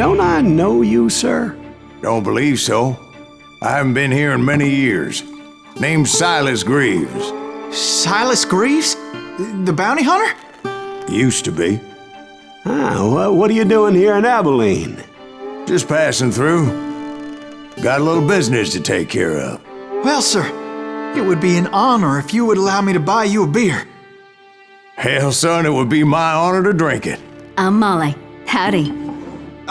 don't I know you, sir? Don't believe so. I haven't been here in many years. Name's Silas Greaves. Silas Greaves? The bounty hunter? Used to be. Well, what are you doing here in Abilene? Just passing through. Got a little business to take care of. Well, sir, it would be an honor if you would allow me to buy you a beer. Hell, son, it would be my honor to drink it. I'm Molly. Howdy.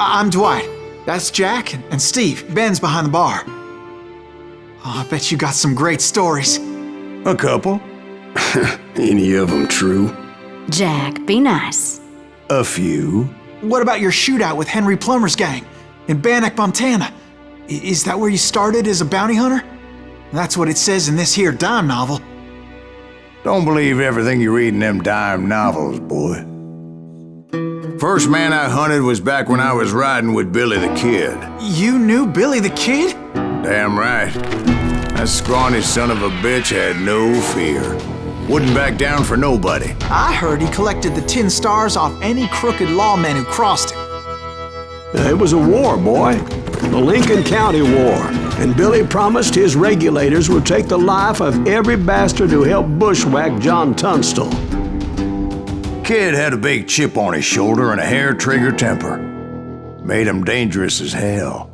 I'm Dwight. That's Jack and Steve. Ben's behind the bar. Oh, I bet you got some great stories. A couple. Any of them true? Jack, be nice. A few. What about your shootout with Henry Plummer's gang in Bannock, Montana? Is that where you started as a bounty hunter? That's what it says in this here dime novel. Don't believe everything you read in them dime novels, boy. First man I hunted was back when I was riding with Billy the Kid. You knew Billy the Kid? Damn right. That scrawny son of a bitch had no fear. Wouldn't back down for nobody. I heard he collected the 10 stars off any crooked lawmen who crossed him. It was a war, boy. The Lincoln County War. And Billy promised his regulators would take the life of every bastard who helped bushwhack John Tunstall. Kid had a big chip on his shoulder and a hair-trigger temper. Made him dangerous as hell.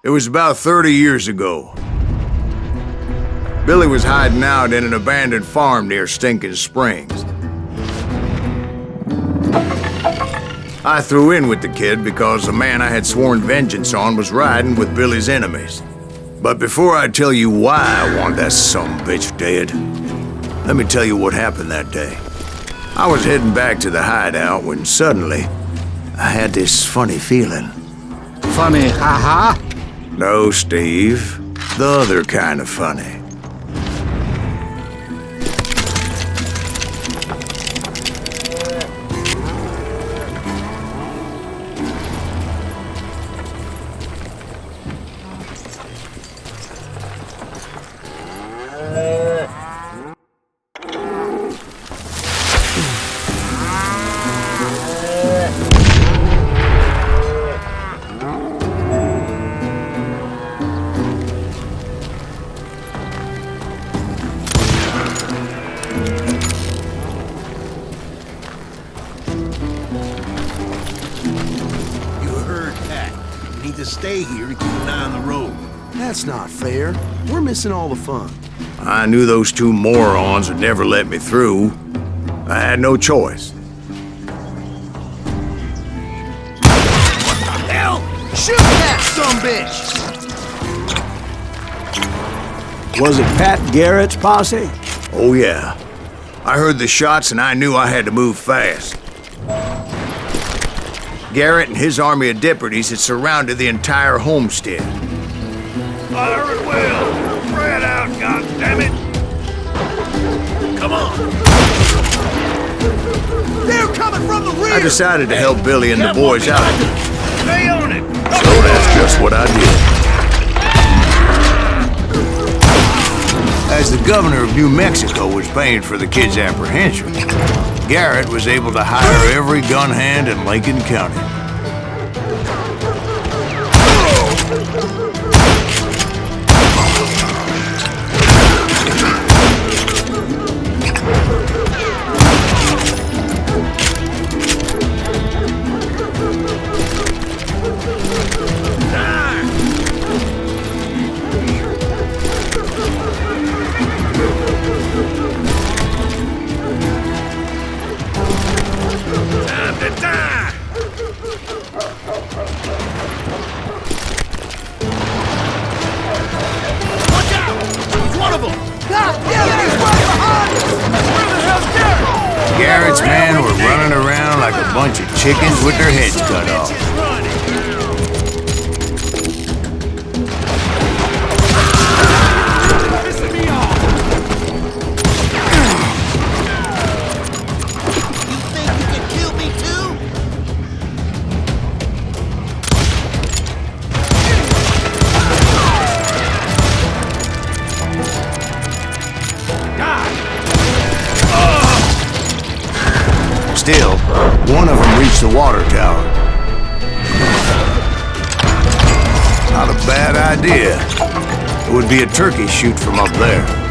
It was about 30 years ago. Billy was hiding out in an abandoned farm near Stinking Springs. I threw in with the kid because the man I had sworn vengeance on was riding with Billy's enemies. But before I tell you why I want that sumbitch dead, let me tell you what happened that day. I was heading back to the hideout when suddenly I had this funny feeling. Funny, haha? No, Steve. The other kind of funny. Stay here to keep an eye on the road. That's not fair. We're missing all the fun. I knew those two morons would never let me through. I had no choice. Hell! Shoot that sumbitch! Was it Pat Garrett's posse? Oh yeah. I heard the shots and I knew I had to move fast. Garrett and his army of deputies had surrounded the entire homestead. Fire at will! Spread out, goddammit! Come on! They're coming from the rear! I decided to help Billy and the boys out. Stay on it! So that's just what I did. As the governor of New Mexico was paying for the kid's apprehension, Garrett was able to hire every gun hand in Lincoln County. Garrett's men were running around like a bunch of chickens with their heads cut off. still, one of them reached the water tower. Not a bad idea. It would be a turkey shoot from up there.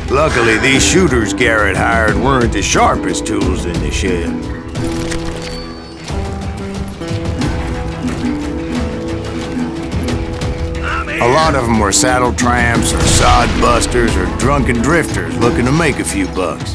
Luckily, these shooters Garrett hired weren't the sharpest tools in the shed. A lot of them were saddle tramps or sod busters or drunken drifters looking to make a few bucks.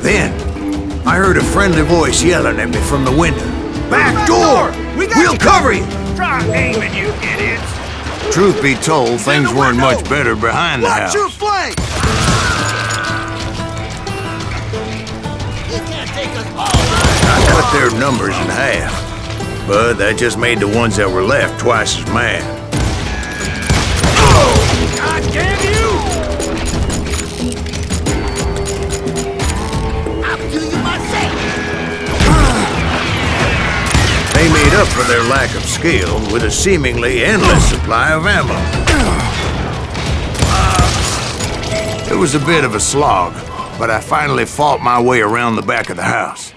Then, I heard a friendly voice yelling at me from the window. Back door! We'll cover you! Try aiming, you idiots! Truth be told, things weren't much better behind the house. Watch your flank! I cut their numbers in half, but that just made the ones that were left twice as mad. God damn you! They made up for their lack of skill with a seemingly endless supply of ammo. It was a bit of a slog, but I finally fought my way around the back of the house.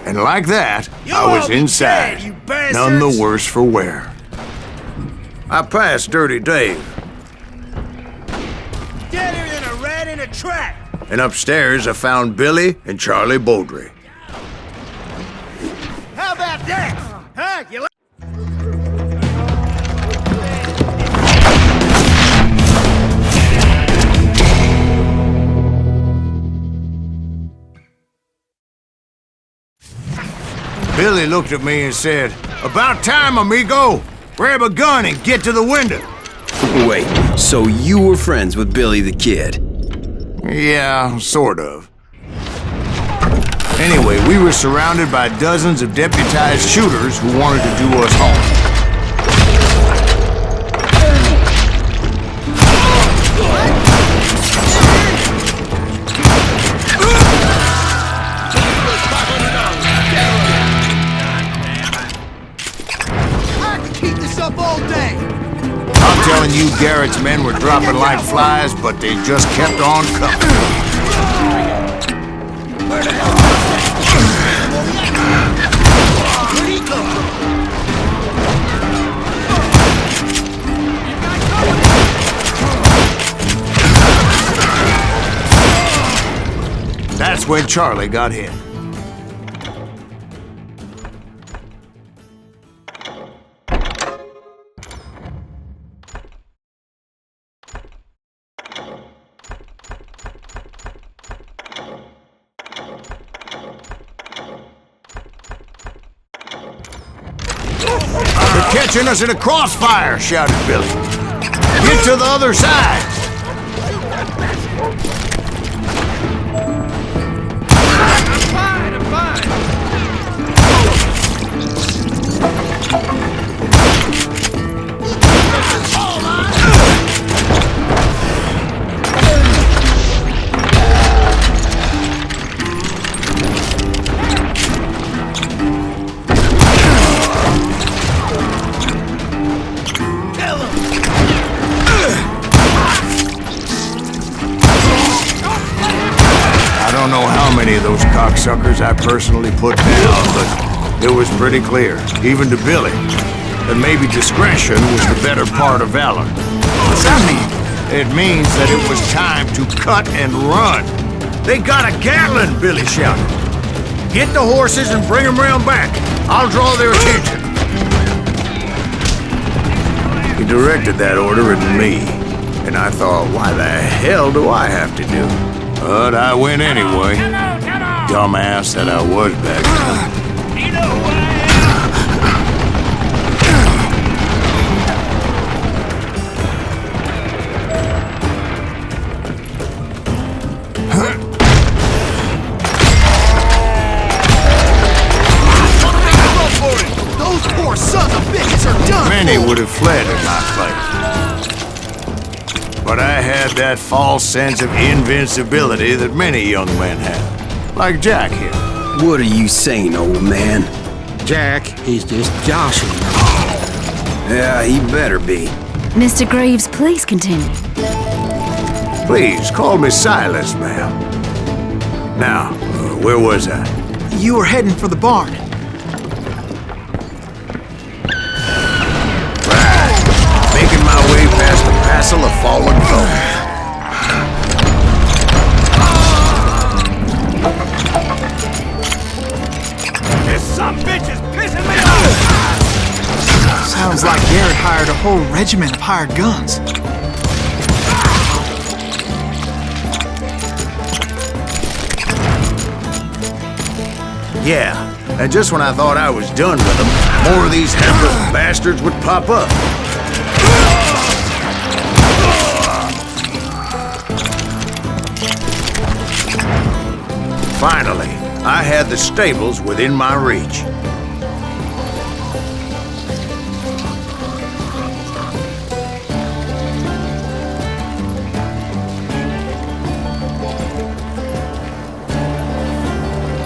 And like that, I was inside, none the worse for wear. I passed Dirty Dave. Deader than a rat in a trap! And upstairs, I found Billy and Charlie Beaudry. How about that? Huh? You like Billy looked at me and said, "About time, amigo! Grab a gun and get to the window." Wait, so you were friends with Billy the Kid? Yeah, sort of. Anyway, we were surrounded by dozens of deputized shooters who wanted to do us harm. I could keep this up all day! I'm telling you, Garrett's men were dropping like flies, but they just kept on coming. That's when Charlie got hit. They're catching us in a crossfire, shouted Billy. Get to the other side! I'm fine! I don't know how many of those cocksuckers I personally put down, but it was pretty clear, even to Billy, that maybe discretion was the better part of valor. What's that mean? It means that it was time to cut and run. They got a Gatling, Billy shouted. Get the horses and bring them round back. I'll draw their attention. He directed that order at me, and I thought, why the hell do I have to do? But I went anyway. Dumbass that I was back then. You know who I Those poor sons of bitches are done! Many would have fled in my place. But I had that false sense of invincibility that many young men have. Like Jack here. What are you saying, old man? Jack, he's just joshing. Yeah, he better be. Mr. Greaves, please continue. Please, call me Silas, ma'am. Now, where was I? You were heading for the barn. Making my way past a passel of fallen foes. This some bitch is pissing me off! Sounds like Garrett hired a whole regiment of hired guns. Yeah, and just when I thought I was done with them, more of these hapless bastards would pop up. Finally, I had the stables within my reach.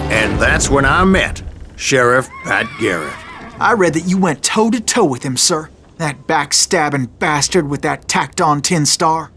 And that's when I met Sheriff Pat Garrett. I read that you went toe-to-toe with him, sir. That backstabbing bastard with that tacked-on tin star.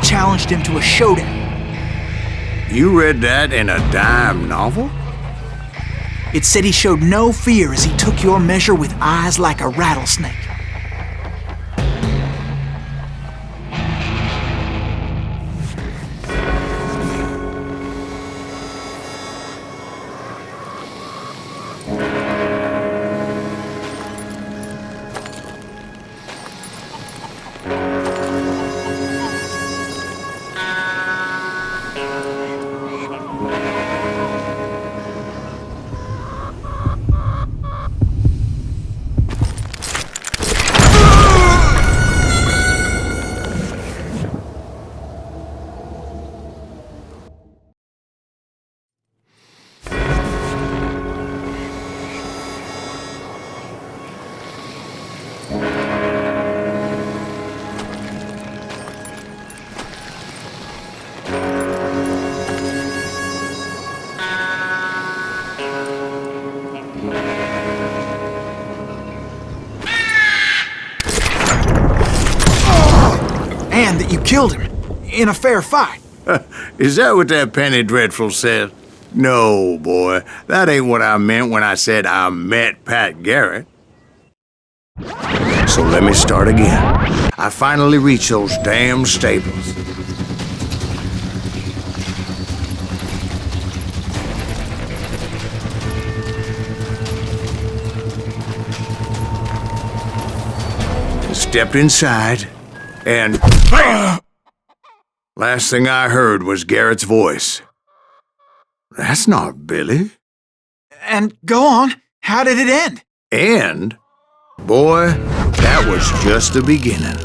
Challenged him to a showdown. You read that in a dime novel? It said he showed no fear as he took your measure with eyes like a rattlesnake. And that you killed him in a fair fight. Is that what that penny dreadful said? No, boy. That ain't what I meant when I said I met Pat Garrett. So let me start again. I finally reached those damn stables. Stepped inside, and last thing I heard was Garrett's voice. That's not Billy. And go on, how did it end? And, boy, that was just the beginning.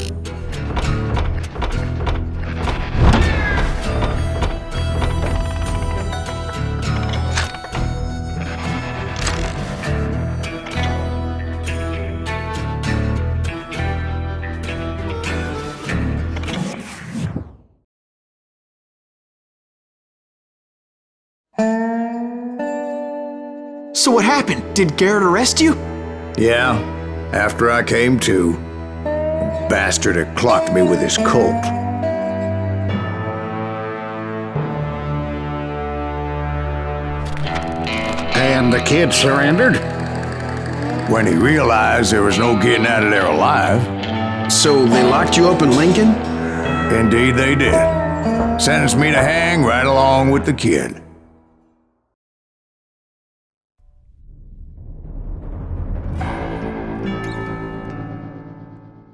So what happened? Did Garrett arrest you? Yeah, after I came to, the bastard had clocked me with his Colt. And the kid surrendered? when he realized there was no getting out of there alive. So they locked you up in Lincoln? Indeed they did. Sentenced me to hang right along with the kid.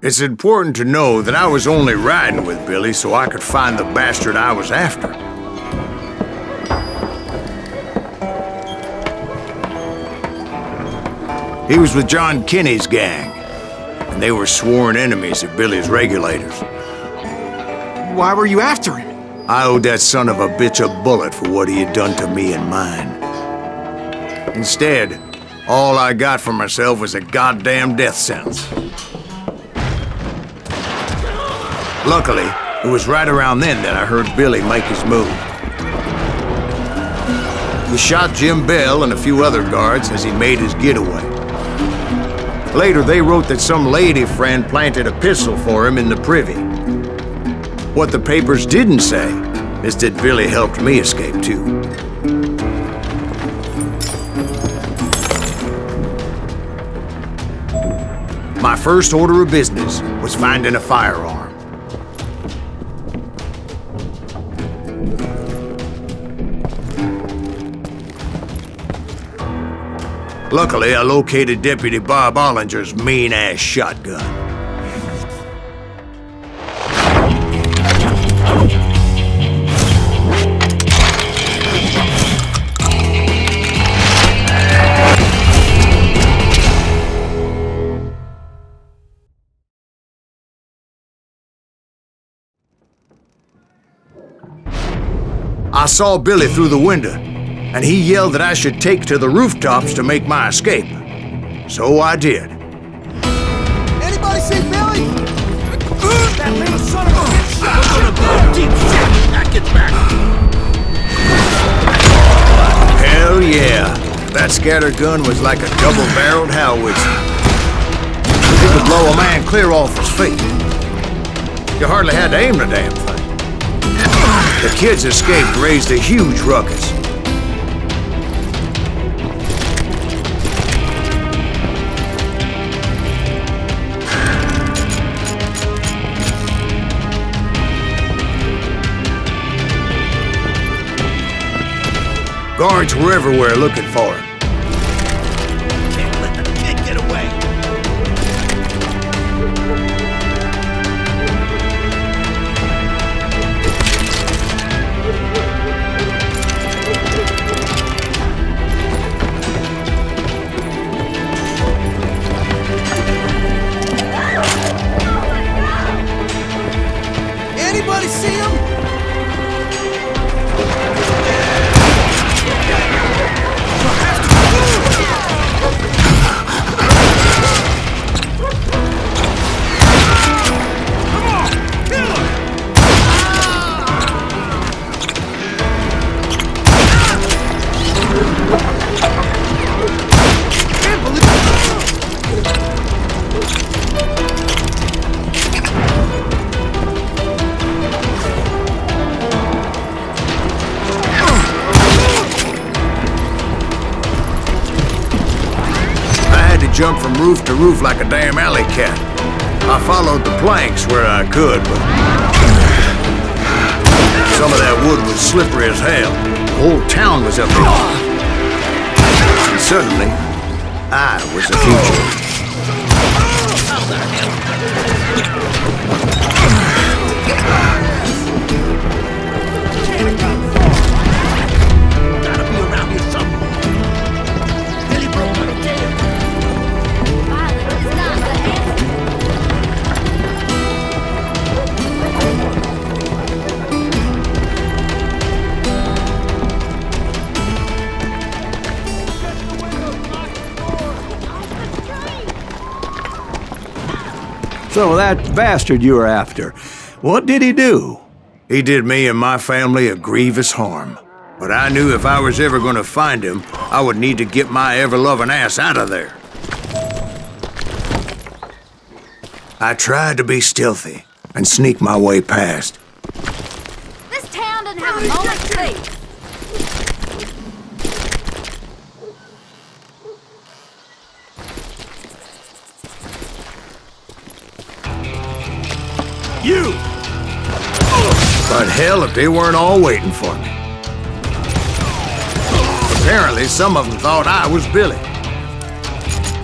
It's important to know that I was only riding with Billy so I could find the bastard I was after. He was with John Kinney's gang, and they were sworn enemies of Billy's regulators. Why were you after him? I owed that son of a bitch a bullet for what he had done to me and mine. Instead, all I got for myself was a goddamn death sentence. Luckily, it was right around then that I heard Billy make his move. He shot Jim Bell and a few other guards as he made his getaway. Later, they wrote that some lady friend planted a pistol for him in the privy. What the papers didn't say is that Billy helped me escape too. My first order of business was finding a firearm. Luckily, I located Deputy Bob Ollinger's mean-ass shotgun. I saw Billy through the window, and he yelled that I should take to the rooftops to make my escape. So I did. Anybody see Billy? That little son of a bitch! Deep shit! That gets back! Hell yeah. That scatter gun was like a double-barreled howitzer. It could blow a man clear off his feet. You hardly had to aim the damn thing. The kid's escape raised a huge ruckus. Guards were everywhere looking for him. Can't let the kid get away! Anybody see him? Jump from roof to roof like a damn alley cat. I followed the planks where I could, but some of that wood was slippery as hell. The whole town was up there. And suddenly, I was a fugitive. Gotta be around here somewhere. Billy broke my tail. So that bastard you were after, what did he do? He did me and my family a grievous harm. But I knew if I was ever gonna find him, I would need to get my ever-loving ass out of there. I tried to be stealthy and sneak my way past. This town doesn't have a moment's peace. You! But hell, if they weren't all waiting for me. Apparently, some of them thought I was Billy.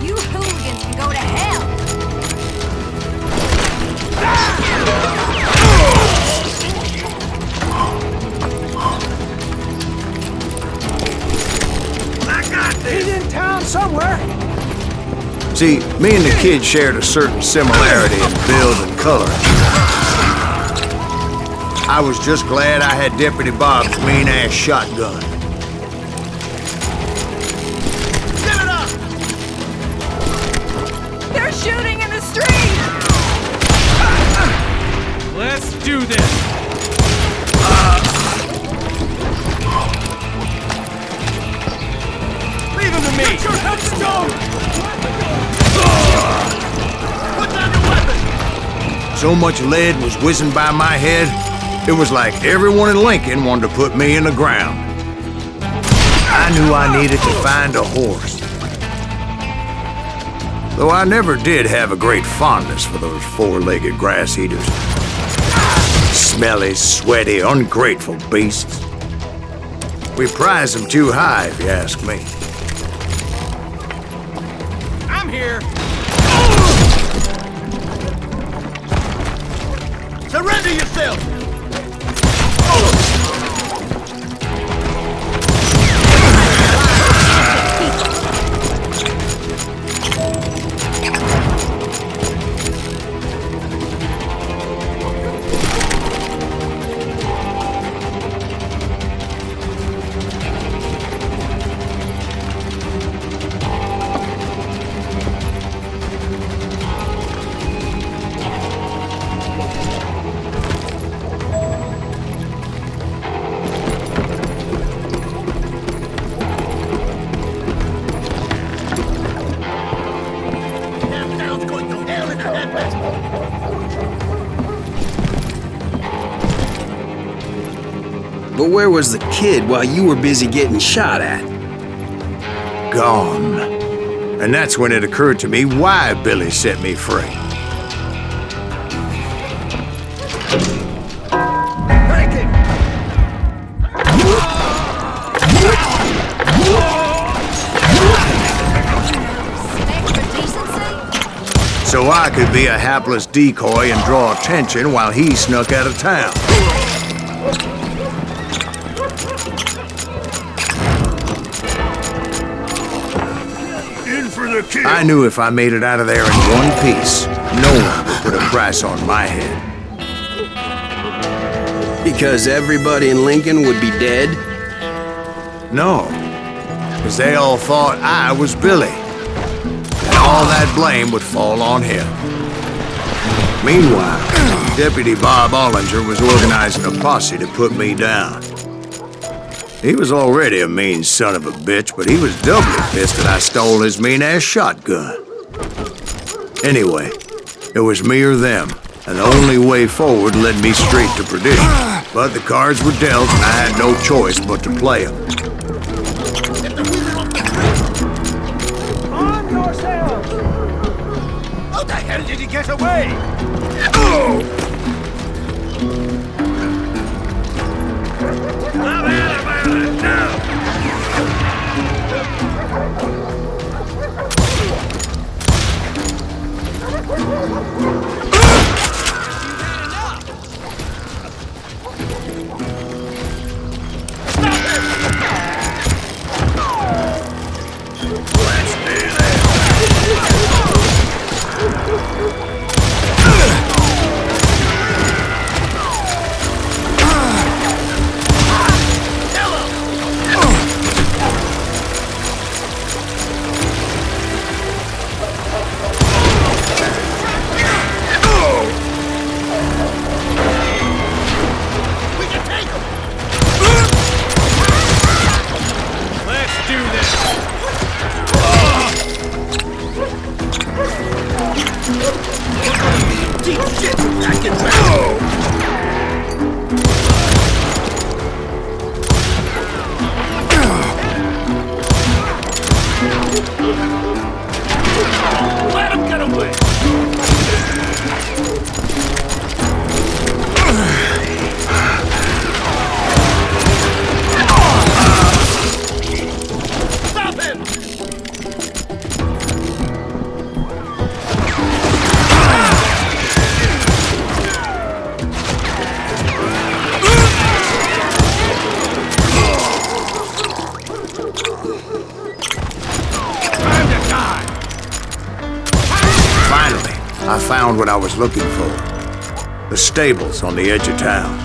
You hooligans can go to hell. He's in town somewhere. See, me and the kid shared a certain similarity in build and color. I was just glad I had Deputy Bob's mean-ass shotgun. Give it up! They're shooting in the street. Let's do this. Leave him to me. Get your headstone! Put down your weapon! So much lead was whizzing by my head, it was like everyone in Lincoln wanted to put me in the ground. I knew I needed to find a horse. Though I never did have a great fondness for those four-legged grass eaters. Smelly, sweaty, ungrateful beasts. We prize them too high, if you ask me. I'm here. Surrender yourself! But where was the kid while you were busy getting shot at? Gone. And that's when it occurred to me why Billy set me free. Break it! Extra decency. So I could be a hapless decoy and draw attention while he snuck out of town. I knew if I made it out of there in one piece, no one would put a price on my head. Because everybody in Lincoln would be dead? No, because they all thought I was Billy. And all that blame would fall on him. Meanwhile, Deputy Bob Ollinger was organizing a posse to put me down. He was already a mean son of a bitch, but he was doubly pissed that I stole his mean-ass shotgun. Anyway, it was me or them, and the only way forward led me straight to perdition. But the cards were dealt, and I had no choice but to play them. On yourself! How the hell did he get away? I'm out about it now! I found what I was looking for. The stables on the edge of town.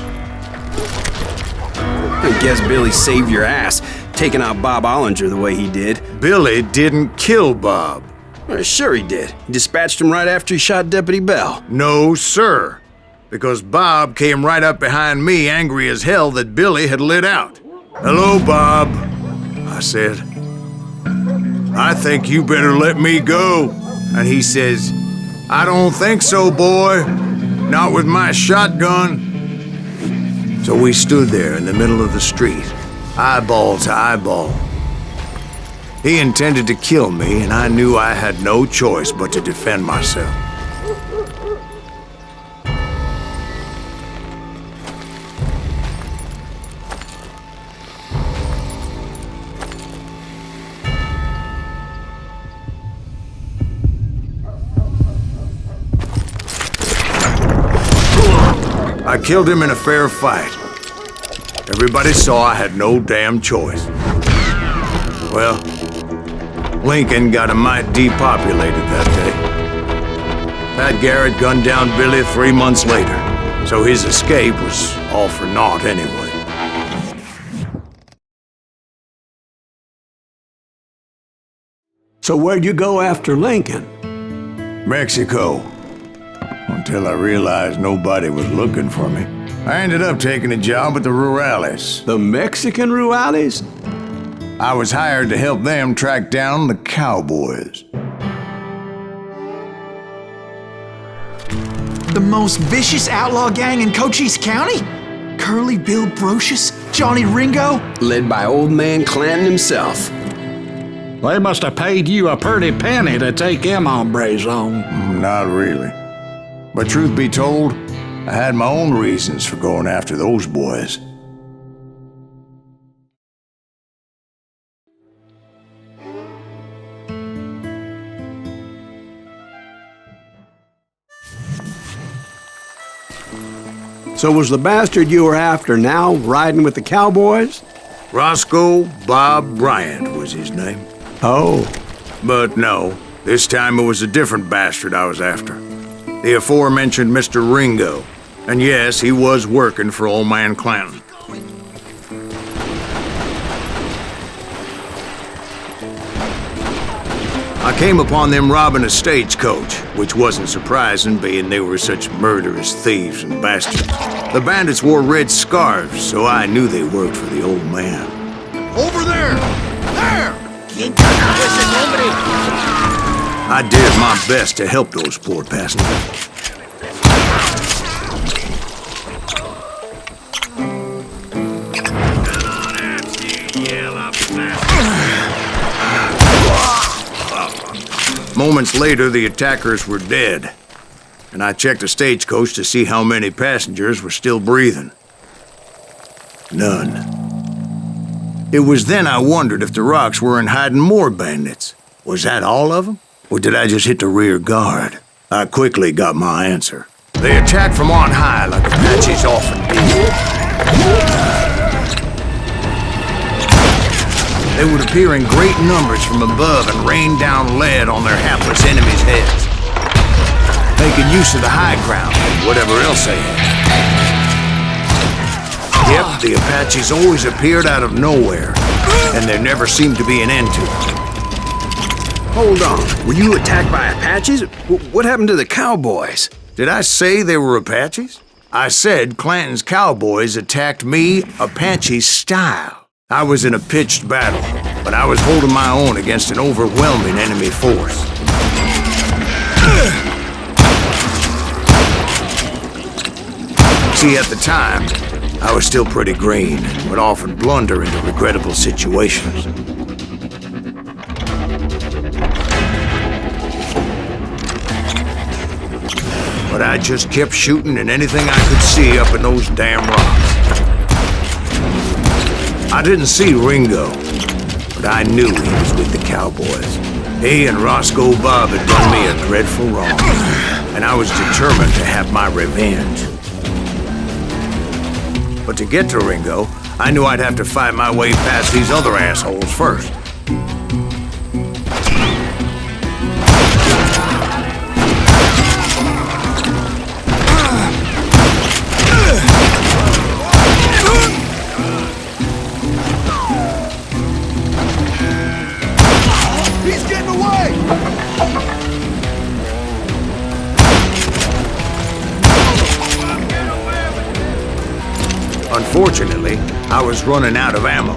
I guess Billy saved your ass, taking out Bob Ollinger the way he did. Billy didn't kill Bob. Well, sure he did. He dispatched him right after he shot Deputy Bell. No, sir. Because Bob came right up behind me, angry as hell that Billy had lit out. "Hello, Bob," I said. "I think you better let me go." And he says, "I don't think so, boy. Not with my shotgun." So we stood there in the middle of the street, eyeball to eyeball. He intended to kill me, and I knew I had no choice but to defend myself. I killed him in a fair fight. Everybody saw I had no damn choice. Well, Lincoln got a mite depopulated that day. Pat Garrett gunned down Billy 3 months later, so his escape was all for naught anyway. So where'd you go after Lincoln? Mexico. Until I realized nobody was looking for me. I ended up taking a job at the Rurales. The Mexican Rurales? I was hired to help them track down the cowboys. The most vicious outlaw gang in Cochise County? Curly Bill Brocious? Johnny Ringo? Led by old man Clanton himself. They must have paid you a pretty penny to take them hombres on. Not really. But truth be told, I had my own reasons for going after those boys. So was the bastard you were after now riding with the cowboys? Roscoe Bob Bryant was his name. Oh. But no, this time it was a different bastard I was after. The aforementioned Mr. Ringo. And yes, he was working for old man Clanton. I came upon them robbing a stagecoach, which wasn't surprising, being they were such murderous thieves and bastards. The bandits wore red scarves, so I knew they worked for the old man. Over there! There! I did my best to help those poor passengers. Moments later, the attackers were dead, and I checked the stagecoach to see how many passengers were still breathing. None. It was then I wondered if the rocks weren't hiding more bandits. Was that all of them? Or did I just hit the rear guard? I quickly got my answer. They attacked from on high like Apaches often do. They would appear in great numbers from above and rain down lead on their hapless enemies' heads, making use of the high ground and whatever else they had. Yep, the Apaches always appeared out of nowhere, and there never seemed to be an end to it. Hold on, were you attacked by Apaches? What happened to the cowboys? Did I say they were Apaches? I said Clanton's cowboys attacked me Apache style. I was in a pitched battle, but I was holding my own against an overwhelming enemy force. See, at the time, I was still pretty green and would often blunder into regrettable situations. But I just kept shooting at anything I could see up in those damn rocks. I didn't see Ringo, but I knew he was with the cowboys. He and Roscoe Bob had done me a dreadful wrong, and I was determined to have my revenge. But to get to Ringo, I knew I'd have to fight my way past these other assholes first. Unfortunately, I was running out of ammo.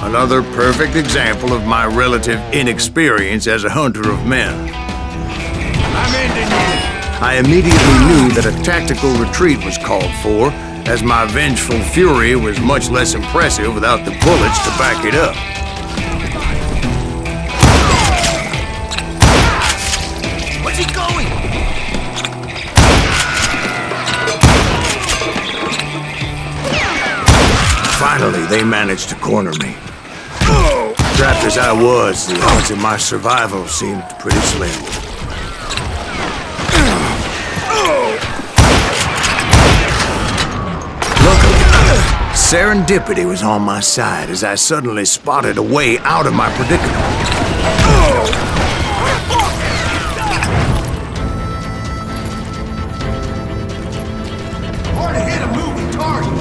Another perfect example of my relative inexperience as a hunter of men. I'm ending you. I immediately knew that a tactical retreat was called for, as my vengeful fury was much less impressive without the bullets to back it up. Where's he going? Finally, they managed to corner me. Trapped as I was, the odds of my survival seemed pretty slim. Luckily, serendipity was on my side as I suddenly spotted a way out of my predicament. Hard to hit a moving target.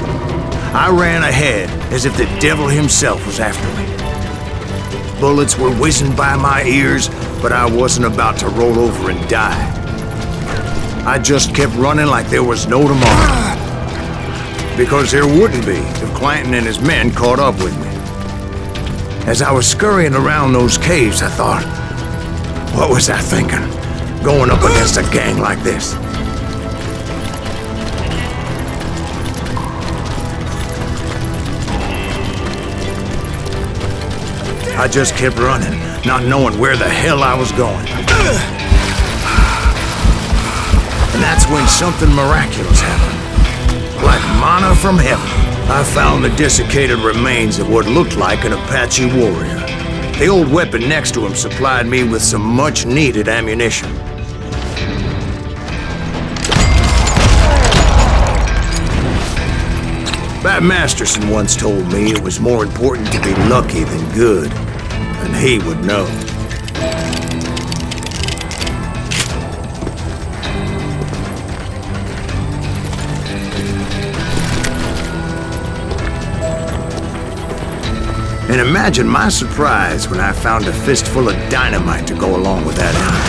I ran ahead as if the devil himself was after me. Bullets were whizzing by my ears, but I wasn't about to roll over and die. I just kept running like there was no tomorrow. Because there wouldn't be if Clanton and his men caught up with me. As I was scurrying around those caves, I thought, what was I thinking? Going up against a gang like this? I just kept running, not knowing where the hell I was going. And that's when something miraculous happened. Like manna from heaven, I found the desiccated remains of what looked like an Apache warrior. The old weapon next to him supplied me with some much-needed ammunition. Bat Masterson once told me it was more important to be lucky than good, and he would know. And imagine my surprise when I found a fistful of dynamite to go along with that ammo.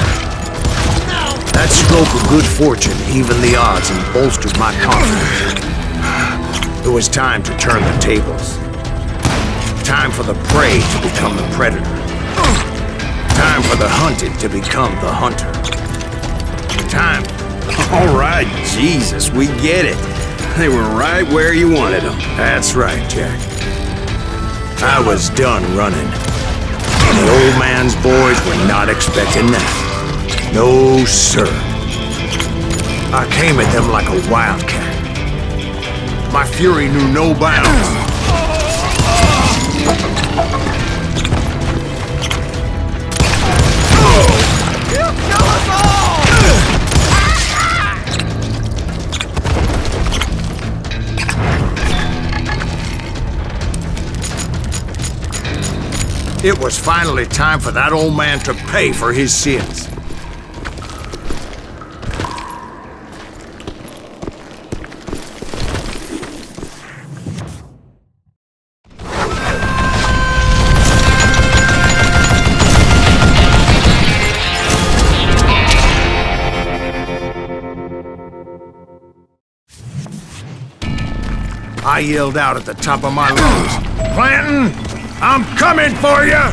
That stroke of good fortune evened the odds and bolstered my confidence. It was time to turn the tables. Time for the prey to become the predator. Time for the hunted to become the hunter. Time. All right, Jesus, we get it. They were right where you wanted them. That's right, Jack. I was done running. And the old man's boys were not expecting that. No, sir. I came at them like a wildcat. My fury knew no bounds. It was finally time for that old man to pay for his sins. I yelled out at the top of my lungs, "Clanton! I'm coming for you!"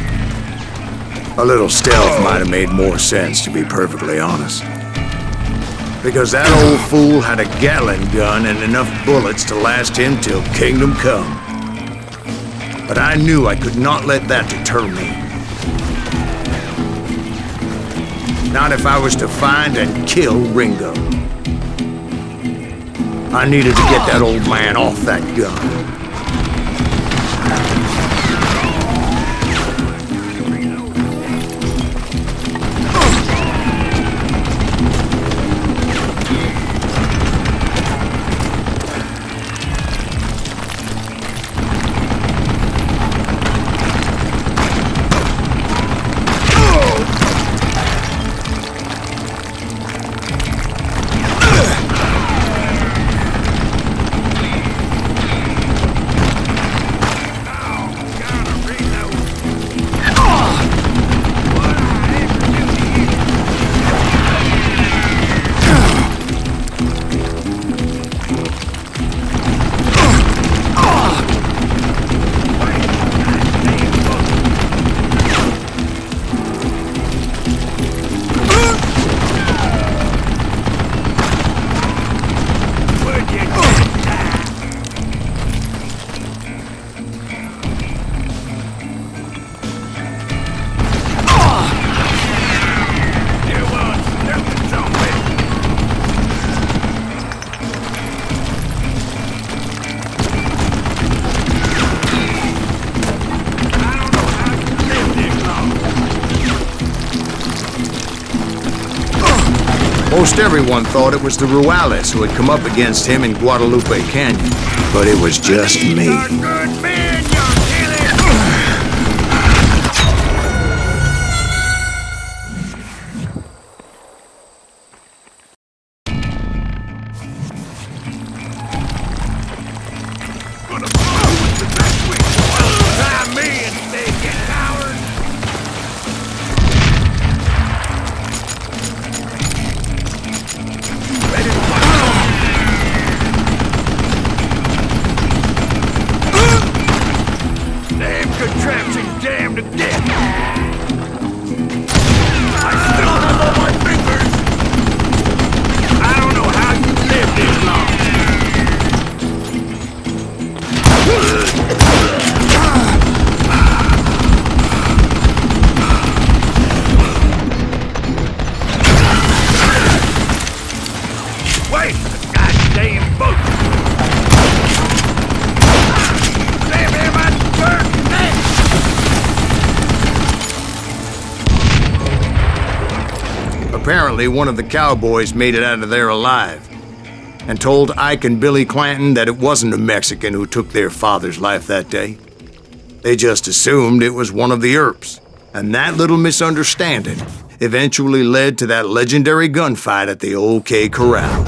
A little stealth might have made more sense, to be perfectly honest. Because that old fool had a Gatling gun and enough bullets to last him till kingdom come. But I knew I could not let that deter me. Not if I was to find and kill Ringo. I needed to get that old man off that gun. Most everyone thought it was the Ruales who had come up against him in Guadalupe Canyon, but it was just me. Good man, young killer! Gonna blow with the best we try me and they get coward! Ready to fight! Damn contraption, damn to death! I still have all my fingers! I don't know how you lived this long! Wait! Goddamn boat! Damn him, I burnt neck! Apparently, one of the cowboys made it out of there alive and told Ike and Billy Clanton that it wasn't a Mexican who took their father's life that day. They just assumed it was one of the Earps, and that little misunderstanding eventually led to that legendary gunfight at the OK Corral.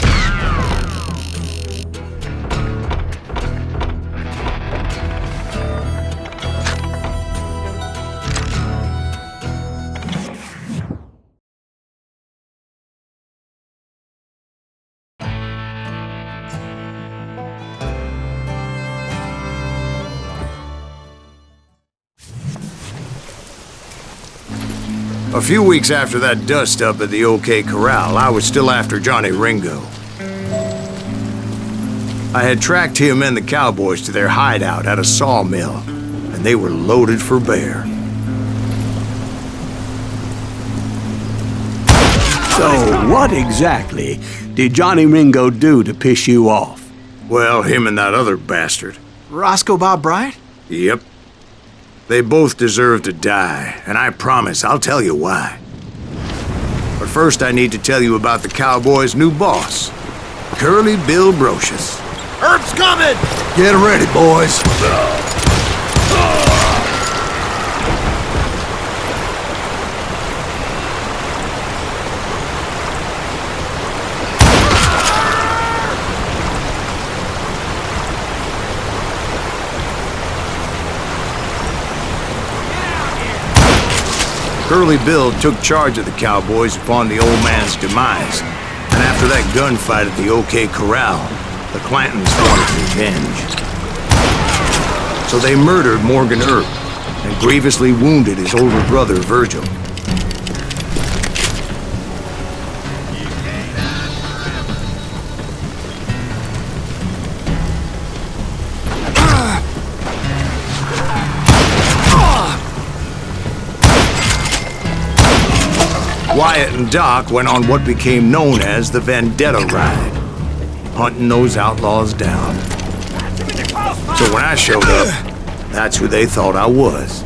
A few weeks after that dust-up at the OK Corral, I was still after Johnny Ringo. I had tracked him and the cowboys to their hideout at a sawmill, and they were loaded for bear. So, what exactly did Johnny Ringo do to piss you off? Well, him and that other bastard. Roscoe Bob Bryant? Yep. They both deserve to die, and I promise I'll tell you why. But first I need to tell you about the cowboys' new boss, Curly Bill Brocious. Herb's coming! Get ready, boys. Curly Bill took charge of the cowboys upon the old man's demise, and after that gunfight at the OK Corral, the Clantons wanted revenge. So they murdered Morgan Earp and grievously wounded his older brother, Virgil. Wyatt and Doc went on what became known as the Vendetta Ride, hunting those outlaws down. So when I showed up, that's who they thought I was.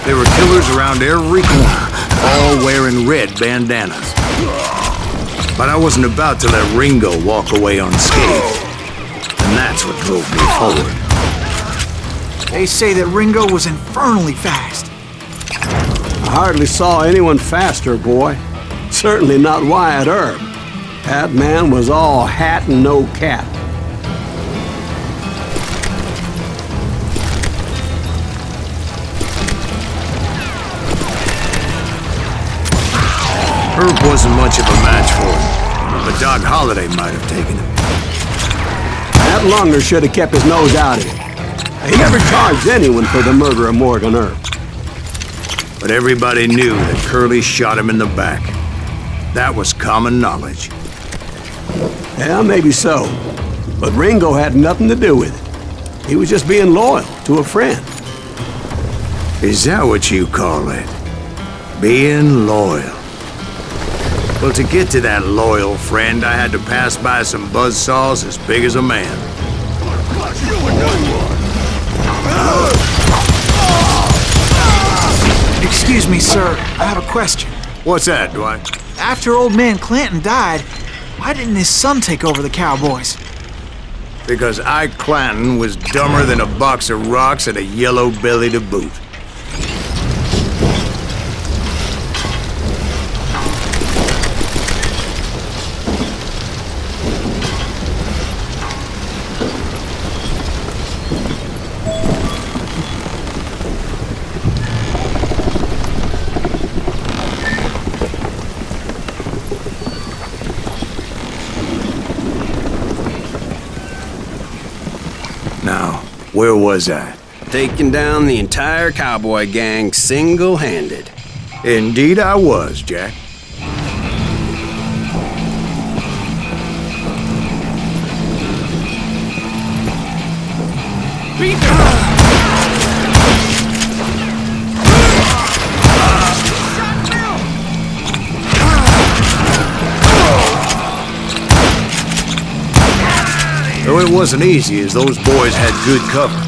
There were killers around every corner, all wearing red bandanas. But I wasn't about to let Ringo walk away unscathed, and that's what drove me forward. They say that Ringo was infernally fast. I hardly saw anyone faster, boy. Certainly not Wyatt Earp. That man was all hat and no cap. Herb wasn't much of a match for him, but Doc Holliday might have taken him. That lunger should have kept his nose out of it. He never charged anyone for the murder of Morgan Earp. But everybody knew that Curly shot him in the back. That was common knowledge. Yeah, maybe so. But Ringo had nothing to do with it. He was just being loyal to a friend. Is that what you call it? Being loyal? Well, to get to that loyal friend, I had to pass by some buzzsaws as big as a man. Excuse me, sir. I have a question. What's that, Dwight? After old man Clanton died, why didn't his son take over the Cowboys? Because Ike Clanton was dumber than a box of rocks and a yellow belly to boot. Now, where was I? Taking down the entire cowboy gang single-handed. Indeed I was, Jack. Though it wasn't easy, as those boys had good cover.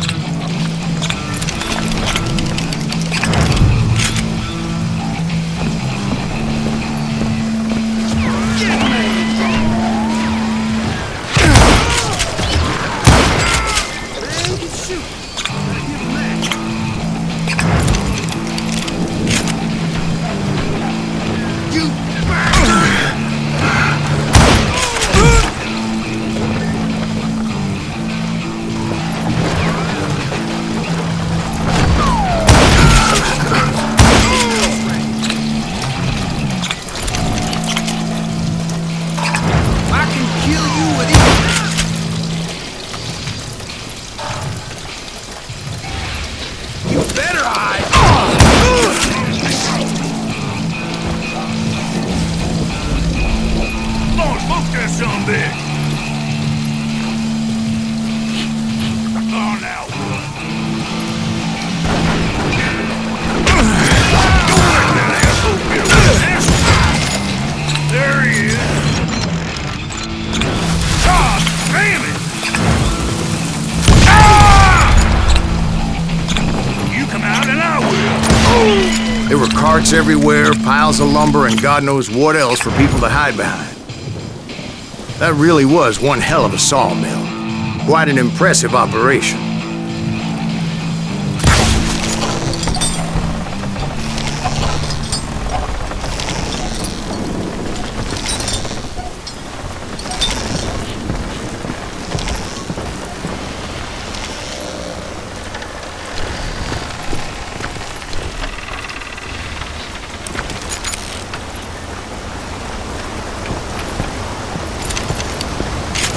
There were carts everywhere, piles of lumber, and God knows what else for people to hide behind. That really was one hell of a sawmill. Quite an impressive operation.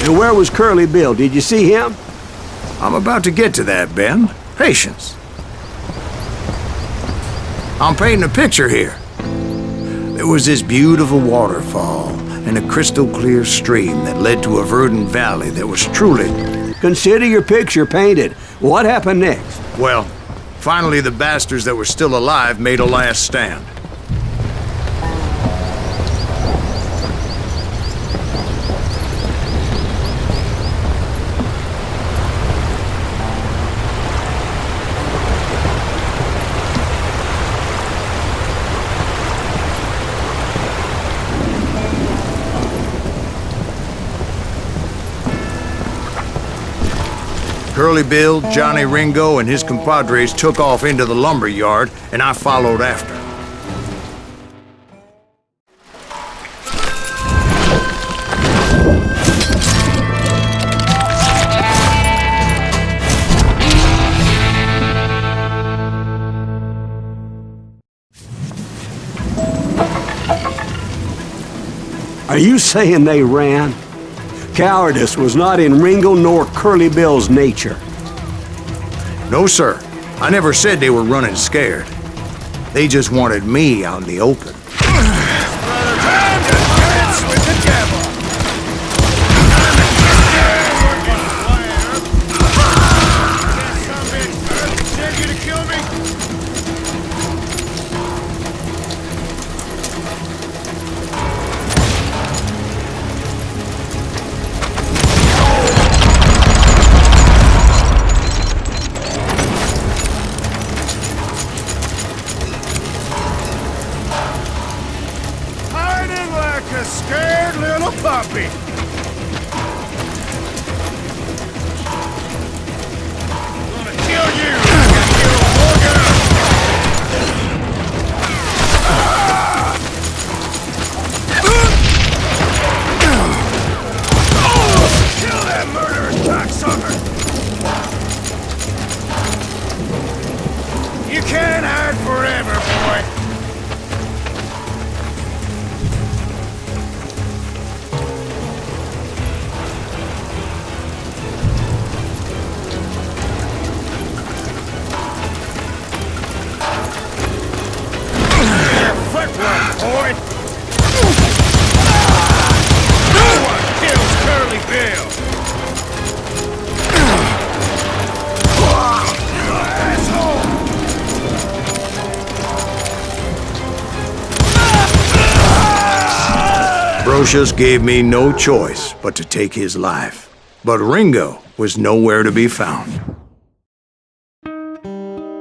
And where was Curly Bill? Did you see him? I'm about to get to that, Ben. Patience. I'm painting a picture here. There was this beautiful waterfall and a crystal clear stream that led to a verdant valley that was truly... Consider your picture painted. What happened next? Well, finally the bastards that were still alive made a last stand. Curly Bill, Johnny Ringo, and his compadres took off into the lumber yard, and I followed after. Are you saying they ran? Cowardice was not in Ringo nor Curly Bill's nature. No, sir. I never said they were running scared. They just wanted me out in the open. Time to dance with the devil! Send you to kill me? Hiding like a scared little puppy. Gonna kill you. Gotta kill more girls. Kill that murderous cocksucker. You can't hide forever, boy. Footwork, boy! No one kills Curly Bill! Asshole! Brocious gave me no choice but to take his life. But Ringo was nowhere to be found.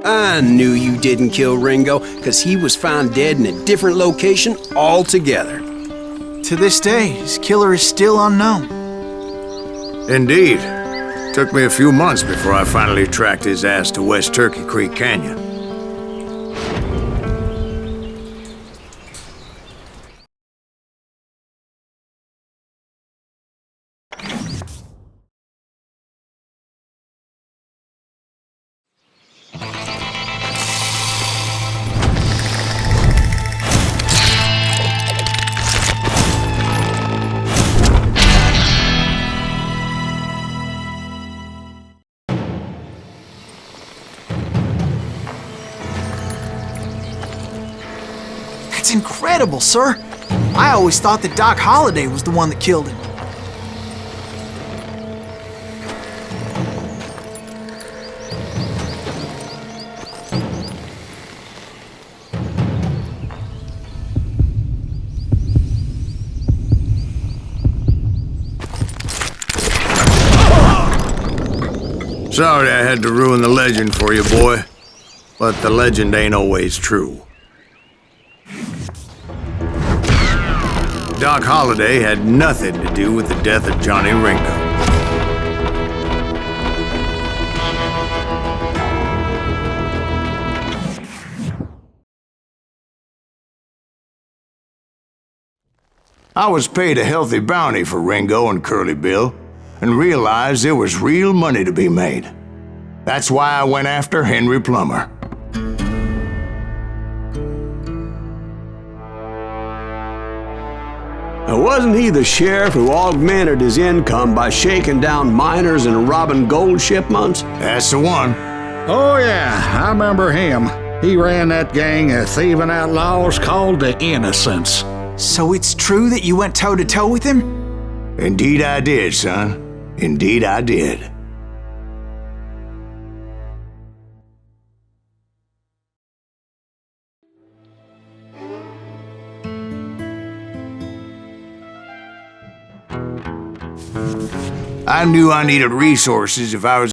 I knew you didn't kill Ringo, because he was found dead in a different location altogether. To this day, his killer is still unknown. Indeed. Took me a few months before I finally tracked his ass to West Turkey Creek Canyon. That's incredible, sir. I always thought that Doc Holliday was the one that killed him. Sorry I had to ruin the legend for you, boy. But the legend ain't always true. Doc Holliday had nothing to do with the death of Johnny Ringo. I was paid a healthy bounty for Ringo and Curly Bill, and realized there was real money to be made. That's why I went after Henry Plummer. Now, wasn't he the sheriff who augmented his income by shaking down miners and robbing gold shipments? That's the one. Oh, yeah, I remember him. He ran that gang of thieving outlaws called the Innocents. So it's true that you went toe-to-toe with him? Indeed I did, son. Indeed I did. I knew I needed resources if I was